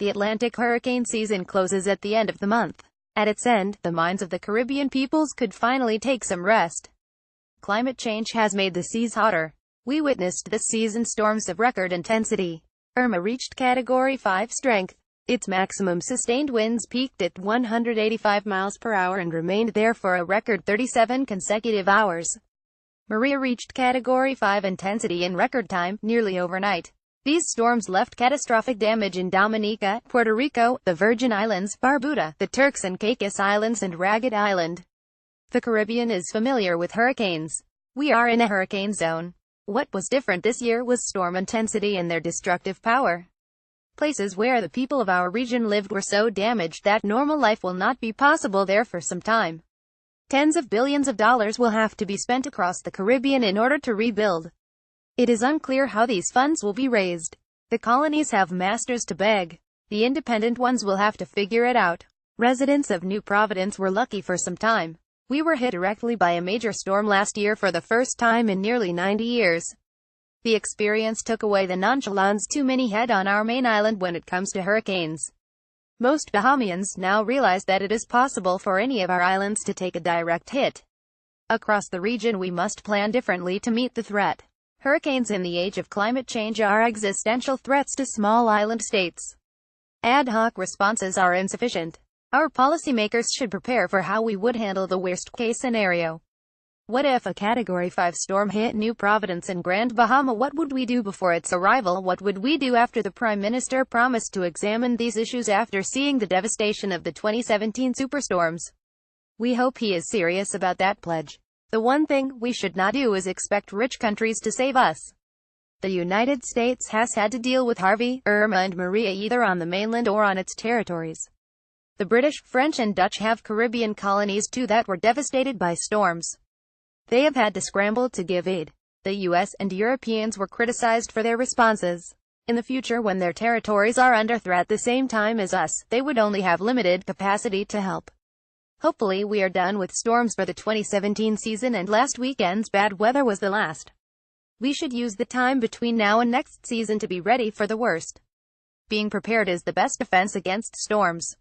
The Atlantic hurricane season closes at the end of the month. At its end, the minds of the Caribbean peoples could finally take some rest. Climate change has made the seas hotter. We witnessed this season storms of record intensity. Irma reached Category 5 strength. Its maximum sustained winds peaked at 185 miles per hour and remained there for a record 37 consecutive hours. Maria reached Category 5 intensity in record time, nearly overnight. These storms left catastrophic damage in Dominica, Puerto Rico, the Virgin Islands, Barbuda, the Turks and Caicos Islands and Ragged Island. The Caribbean is familiar with hurricanes. We are in a hurricane zone. What was different this year was storm intensity and their destructive power. Places where the people of our region lived were so damaged that normal life will not be possible there for some time. Tens of billions of dollars will have to be spent across the Caribbean in order to rebuild. It is unclear how these funds will be raised. The colonies have masters to beg. The independent ones will have to figure it out. Residents of New Providence were lucky for some time. We were hit directly by a major storm last year for the first time in nearly 90 years. The experience took away the nonchalance too many had on our main island when it comes to hurricanes. Most Bahamians now realize that it is possible for any of our islands to take a direct hit. Across the region we must plan differently to meet the threat. Hurricanes in the age of climate change are existential threats to small island states. Ad hoc responses are insufficient. Our policymakers should prepare for how we would handle the worst-case scenario. What if a Category 5 storm hit New Providence and Grand Bahama? What would we do before its arrival? What would we do after? The Prime Minister promised to examine these issues after seeing the devastation of the 2017 superstorms. We hope he is serious about that pledge. The one thing we should not do is expect rich countries to save us. The United States has had to deal with Harvey, Irma and Maria either on the mainland or on its territories. The British, French and Dutch have Caribbean colonies too that were devastated by storms. They have had to scramble to give aid. The US and Europeans were criticized for their responses. In the future, when their territories are under threat the same time as us, they would only have limited capacity to help. Hopefully we are done with storms for the 2017 season and last weekend's bad weather was the last. We should use the time between now and next season to be ready for the worst. Being prepared is the best defense against storms.